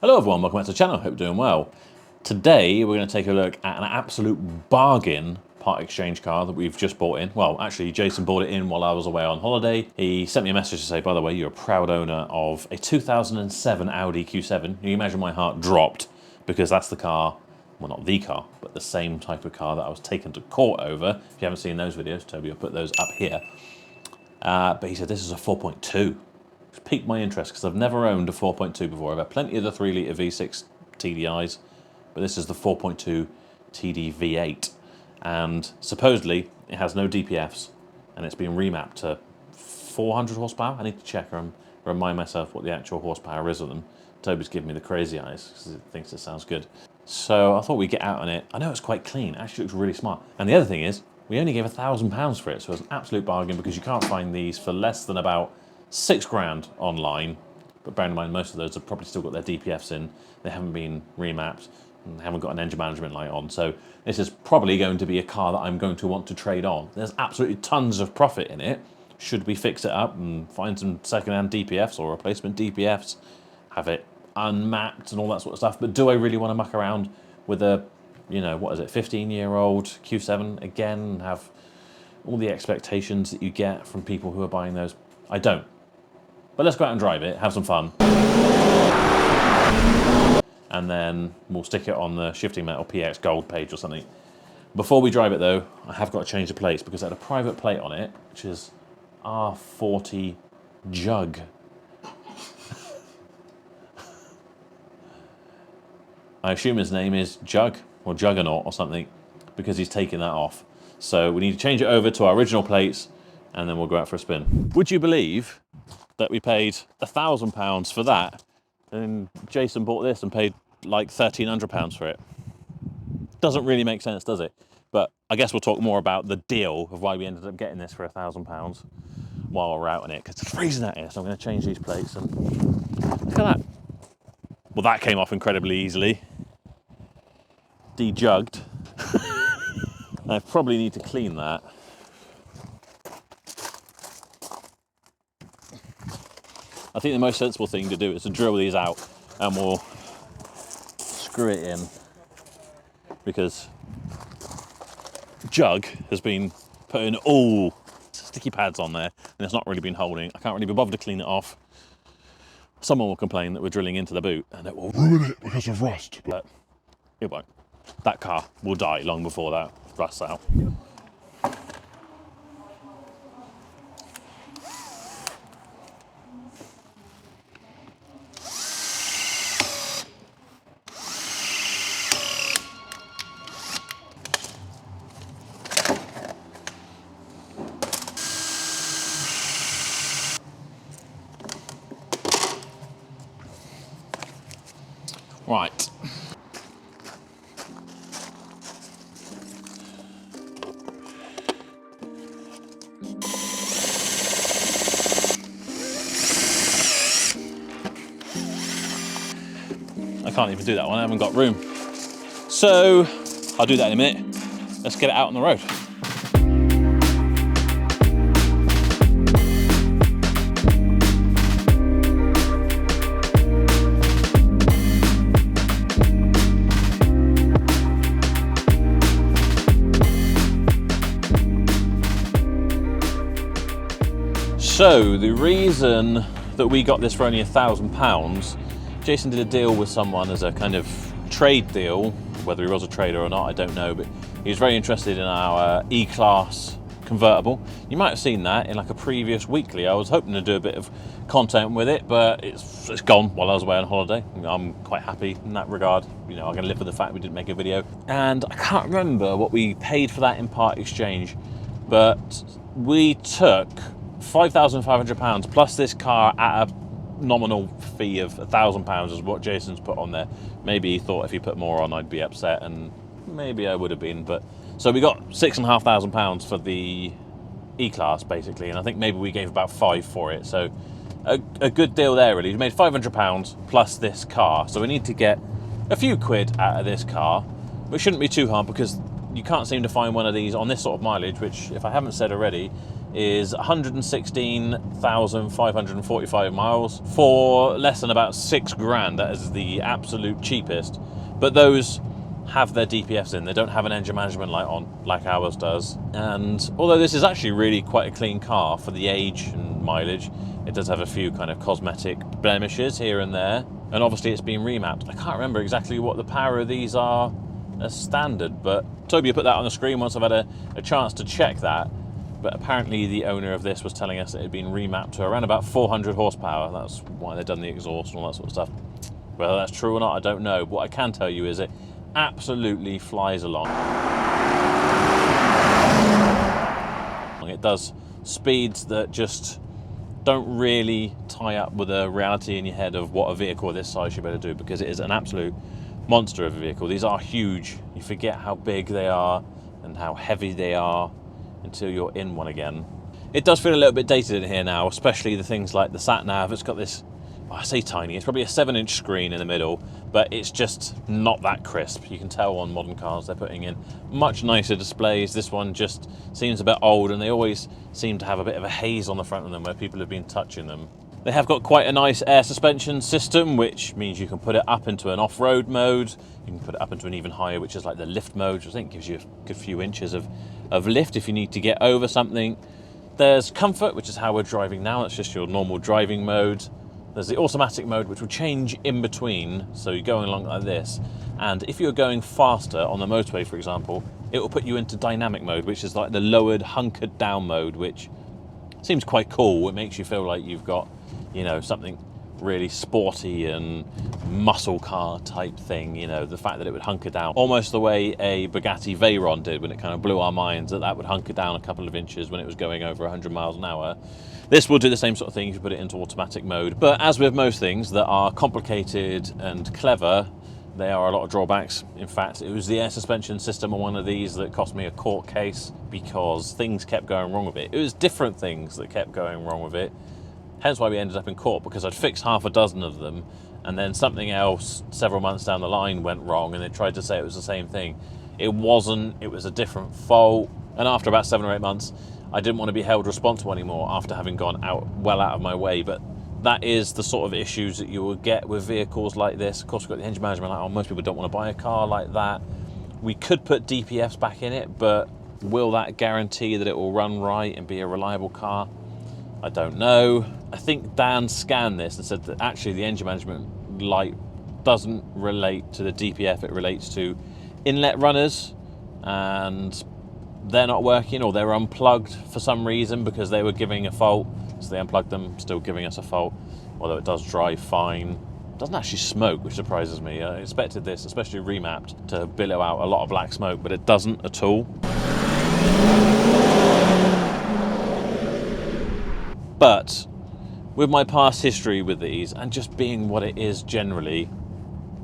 Hello everyone, welcome back to the channel, hope you're doing well. Today we're going to take a look at an absolute bargain part exchange car that we've just bought in. Well, actually Jason bought it in while I was away on holiday. He sent me a message to say, by the way, you're a proud owner of a 2007 Audi Q7. You can imagine my heart dropped because that's the car, well not the car, but the same type of car that I was taken to court over. If you haven't seen those videos, Toby will put those up here. But he said this is a 4.2. It's piqued my interest because I've never owned a 4.2 before. I've had plenty of the 3 litre V6 TDIs, but this is the 4.2 TDV8. And supposedly it has no DPFs and it's been remapped to 400 horsepower. I need to check and remind myself what the actual horsepower is of them. Toby's giving me the crazy eyes because he thinks it sounds good. So I thought we'd get out on it. I know it's quite clean, it actually looks really smart. And the other thing is, we only gave £1,000 for it, so it's an absolute bargain because you can't find these for less than about £6 grand online, but bearing in mind most of those have probably still got their DPFs in, they haven't been remapped, and they haven't got an engine management light on, so this is probably going to be a car that I'm going to want to trade on. There's absolutely tons of profit in it. Should we fix it up and find some second-hand DPFs or replacement DPFs, have it unmapped and all that sort of stuff, but do I really want to muck around with a, you know, what is it, 15-year-old Q7 again, and have all the expectations that you get from people who are buying those? I don't. But let's go out and drive it, have some fun. And then we'll stick it on the Shifting Metal PX Gold page or something. Before we drive it though, I have got to change the plates because it had a private plate on it, which is R40 Jug. I assume his name is Jug or Juggernaut or something because he's taken that off. So we need to change it over to our original plates and then we'll go out for a spin. Would you believe that we paid £1,000 for that and Jason bought this and paid like £1,300 for it? Doesn't really make sense, does it? But I guess we'll talk more about the deal of why we ended up getting this for £1,000 while we're out in it, because it's freezing out here, so I'm going to change these plates and look at that. Well, that came off incredibly easily. De-jugged. I probably need to clean that. I think the most sensible thing to do is to drill these out and we'll screw it in, because Jug has been putting all sticky pads on there and it's not really been holding. I can't really be bothered to clean it off. Someone will complain that we're drilling into the boot and it will ruin it because of rust, but it won't. That car will die long before that rusts out. Right. I can't even do that one, I haven't got room. So, I'll do that in a minute. Let's get it out on the road. So the reason that we got this for only £1,000, Jason did a deal with someone as a kind of trade deal, whether he was a trader or not, I don't know, but he was very interested in our E-Class convertible. You might have seen that in like a previous weekly. I was hoping to do a bit of content with it, but it's gone while I was away on holiday. I'm quite happy in that regard. You know, I'm gonna live with the fact we didn't make a video. And I can't remember what we paid for that in part exchange, but we took £5,500 plus this car at a nominal fee of £1,000 is what Jason's put on there. Maybe he thought if he put more on I'd be upset, and maybe I would have been, but so we got £6,500 for the E-Class basically, and I think maybe we gave about £5 for it, so a good deal there really. We made £500 plus this car, so we need to get a few quid out of this car, but it shouldn't be too hard because you can't seem to find one of these on this sort of mileage, which if I haven't said already is 116,545 miles for less than about 6 grand. That is the absolute cheapest. But those have their DPFs in. They don't have an engine management light on like ours does. And although this is actually really quite a clean car for the age and mileage, it does have a few kind of cosmetic blemishes here and there. And obviously it's been remapped. I can't remember exactly what the power of these are as standard, but Toby put that on the screen once I've had a chance to check that. But apparently the owner of this was telling us it had been remapped to around about 400 horsepower. That's why they've done the exhaust and all that sort of stuff. Whether that's true or not, I don't know. But what I can tell you is it absolutely flies along. It does speeds that just don't really tie up with a reality in your head of what a vehicle of this size should better do, because it is an absolute monster of a vehicle. These are huge. You forget how big they are and how heavy they are until you're in one again. It does feel a little bit dated in here now, especially the things like the sat nav. It's got this, I say tiny, it's probably a 7-inch screen in the middle, but it's just not that crisp. You can tell on modern cars they're putting in much nicer displays. This one just seems a bit old, and they always seem to have a bit of a haze on the front of them where people have been touching them. They have got quite a nice air suspension system, which means you can put it up into an off-road mode. You can put it up into an even higher, which is like the lift mode, which I think gives you a good few inches of lift if you need to get over something. There's comfort, which is how we're driving now. It's just your normal driving mode. There's the automatic mode, which will change in between. So you're going along like this. And if you're going faster on the motorway, for example, it will put you into dynamic mode, which is like the lowered, hunkered down mode, which seems quite cool. It makes you feel like you've got, you know, something really sporty and muscle car type thing. You know, the fact that it would hunker down almost the way a Bugatti Veyron did when it kind of blew our minds, that would hunker down a couple of inches when it was going over 100 miles an hour. This will do the same sort of thing if you put it into automatic mode. But as with most things that are complicated and clever, there are a lot of drawbacks. In fact, it was the air suspension system on one of these that cost me a court case because things kept going wrong with it. It was different things that kept going wrong with it. Hence why we ended up in court, because I'd fixed half a dozen of them, and then something else several months down the line went wrong, and they tried to say it was the same thing. It wasn't, it was a different fault. And after about 7 or 8 months, I didn't want to be held responsible anymore after having gone well out of my way. But that is the sort of issues that you will get with vehicles like this. Of course, we've got the engine management light on. Most people don't want to buy a car like that. We could put DPFs back in it, but will that guarantee that it will run right and be a reliable car? I don't know. I think Dan scanned this and said that actually the engine management light doesn't relate to the DPF, it relates to inlet runners, and they're not working, or they're unplugged for some reason because they were giving a fault, so they unplugged them, still giving us a fault, although it does drive fine. It doesn't actually smoke, which surprises me. I expected this, especially remapped, to billow out a lot of black smoke, but it doesn't at all. But with my past history with these, and just being what it is generally,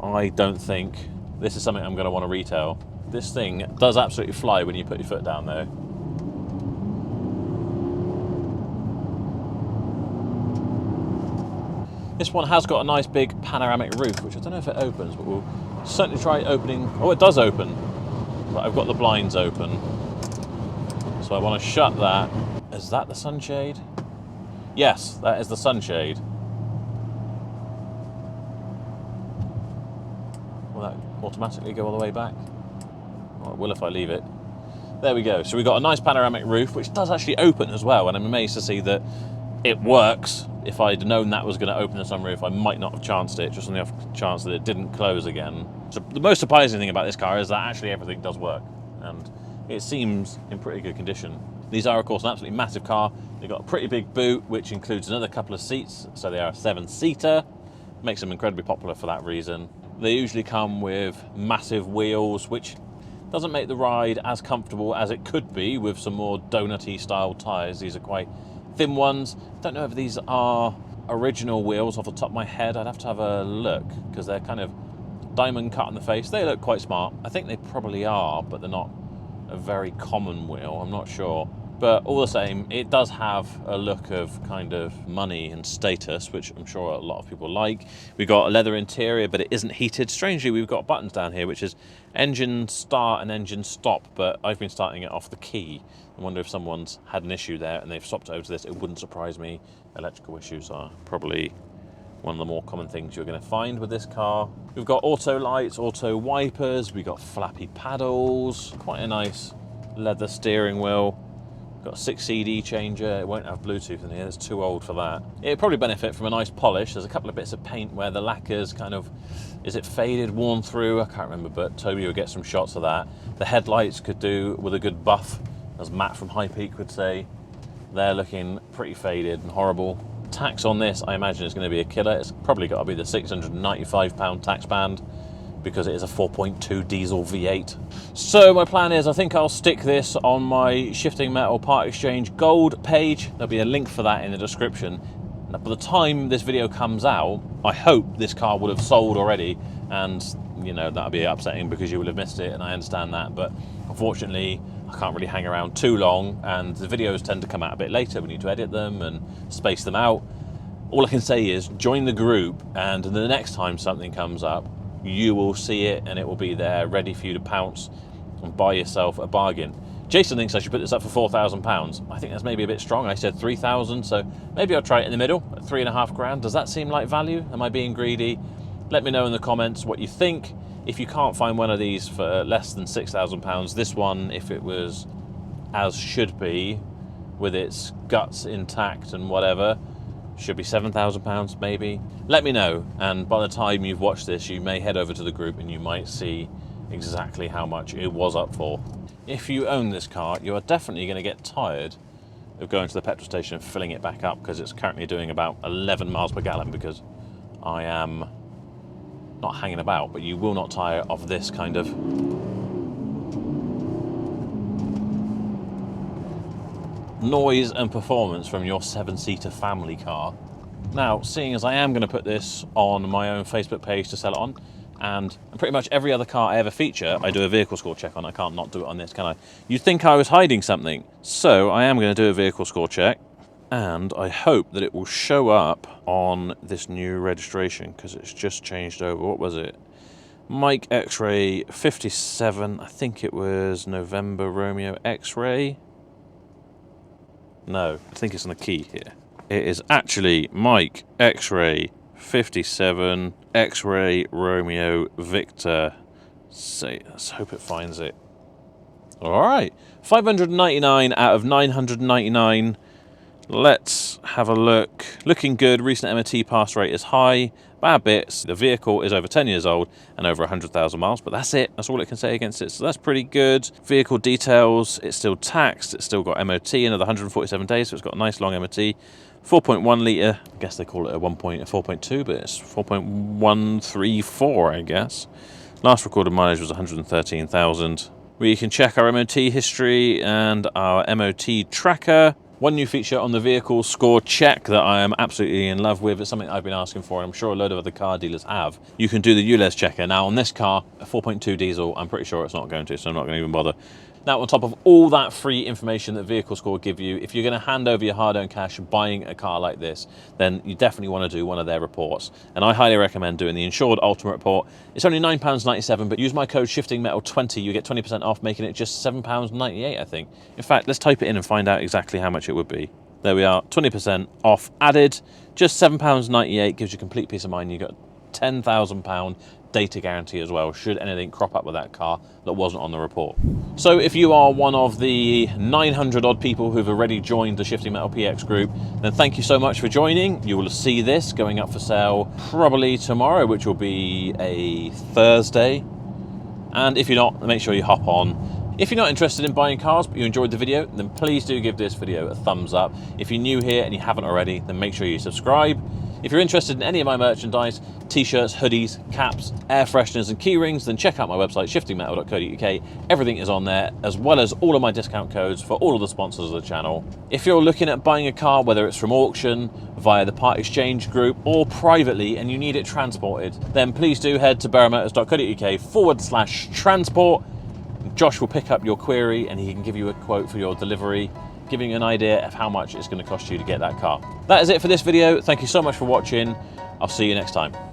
I don't think this is something I'm going to want to retail. This thing does absolutely fly when you put your foot down there. This one has got a nice big panoramic roof, which I don't know if it opens, but we'll certainly try opening. Oh, it does open, but I've got the blinds open, so I want to shut that. Is that the sunshade? Yes, that is the sunshade. Will that automatically go all the way back? Well, it will if I leave it. There we go. So we've got a nice panoramic roof, which does actually open as well, and I'm amazed to see that it works. If I'd known that was going to open the sunroof, I might not have chanced it, just on the off chance that it didn't close again. So the most surprising thing about this car is that actually everything does work, and it seems in pretty good condition. These are, of course, an absolutely massive car. They've got a pretty big boot, which includes another couple of seats, so they are a 7-seater. Makes them incredibly popular for that reason. They usually come with massive wheels, which doesn't make the ride as comfortable as it could be with some more donut-y style tyres. These are quite thin ones. Don't know if these are original wheels off the top of my head. I'd have to have a look, because they're kind of diamond cut in the face. They look quite smart. I think they probably are, but they're not a very common wheel. I'm not sure. But all the same, it does have a look of kind of money and status, which I'm sure a lot of people like. We've got a leather interior, but it isn't heated. Strangely, we've got buttons down here, which is engine start and engine stop, but I've been starting it off the key. I wonder if someone's had an issue there and they've swapped it over to this. It wouldn't surprise me. Electrical issues are probably one of the more common things you're going to find with this car. We've got auto lights, auto wipers, we've got flappy paddles, quite a nice leather steering wheel. Got a 6 CD changer. It won't have Bluetooth in here, it's too old for that. It'd probably benefit from a nice polish. There's a couple of bits of paint where the lacquer's kind of, is it faded, worn through? I can't remember, but Toby will get some shots of that. The headlights could do with a good buff, as Matt from High Peak would say. They're looking pretty faded and horrible. Tax on this, I imagine, is going to be a killer. It's probably got to be the £695 tax band, because it is a 4.2 diesel V8. So my plan is, I think I'll stick this on my Shifting Metal Part Exchange Gold page. There'll be a link for that in the description. Now, by the time this video comes out, I hope this car would have sold already, and you know, that'll be upsetting because you will have missed it, and I understand that, but unfortunately I can't really hang around too long, and the videos tend to come out a bit later. We need to edit them and space them out. All I can say is join the group, and the next time something comes up, you will see it and it will be there ready for you to pounce and buy yourself a bargain. Jason thinks I should put this up for £4,000. I think that's maybe a bit strong. I said 3,000, so maybe I'll try it in the middle at 3.5 grand. Does that seem like value? Am I being greedy? Let me know in the comments what you think. If you can't find one of these for less than £6,000, this one, if it was as should be, with its guts intact and whatever, should be £7,000 maybe. Let me know, and by the time you've watched this, you may head over to the group and you might see exactly how much it was up for. If you own this car, you are definitely going to get tired of going to the petrol station and filling it back up, because it's currently doing about 11 miles per gallon, because I am not hanging about, but you will not tire of this kind of noise and performance from your 7-seater family car. Now, seeing as I am going to put this on my own Facebook page to sell it on, and pretty much every other car I ever feature, I do a vehicle score check on. I can't not do it on this, can I? You'd think I was hiding something. So I am going to do a vehicle score check, and I hope that it will show up on this new registration, because it's just changed over. What was it? Mike X-Ray 57, I think it was November Romeo X-Ray. No, I think it's on the key here. It is actually Mike X-Ray 57 X-Ray Romeo Victor. Let's hope it finds it. All right, 599 out of 999. Let's have a look. Looking good. Recent MOT pass rate is high. Bad bits. The vehicle is over 10 years old and over 100,000 miles, but that's it. That's all it can say against it, so that's pretty good. Vehicle details, it's still taxed. It's still got MOT, another 147 days, so it's got a nice long MOT. 4.1 litre. I guess they call it a 4.2, but it's 4.134, I guess. Last recorded mileage was 113,000. We can check our MOT history and our MOT tracker. One new feature on the vehicle score check that I am absolutely in love with. It's something I've been asking for, and I'm sure a load of other car dealers have. You can do the ULEZ checker. Now on this car, a 4.2 diesel, I'm pretty sure it's not going to, so I'm not going to even bother. Now, on top of all that free information that Vehicle Score give you, if you're going to hand over your hard-earned cash buying a car like this, then you definitely want to do one of their reports. And I highly recommend doing the Insured Ultimate Report. It's only £9.97, but use my code SHIFTINGMetal20, you get 20% off, making it just £7.98, I think. In fact, let's type it in and find out exactly how much it would be. There we are, 20% off added, just £7.98, gives you complete peace of mind. You got £10,000 data guarantee as well, should anything crop up with that car that wasn't on the report. So if you are one of the 900 odd people who've already joined the Shifting Metal PX group, then thank you so much for joining. You will see this going up for sale probably tomorrow, which will be a Thursday. And if you're not, make sure you hop on. If you're not interested in buying cars, but you enjoyed the video, then please do give this video a thumbs up. If you're new here and you haven't already, then make sure you subscribe. If you're interested in any of my merchandise, t-shirts, hoodies, caps, air fresheners and key rings, then check out my website, shiftingmetal.co.uk. Everything is on there, as well as all of my discount codes for all of the sponsors of the channel. If you're looking at buying a car, whether it's from auction, via the part exchange group, or privately, and you need it transported, then please do head to barrowmotors.co.uk/transport. Josh will pick up your query and he can give you a quote for your delivery. giving you an idea of how much it's going to cost you to get that car. That is it for this video. Thank you so much for watching. I'll see you next time.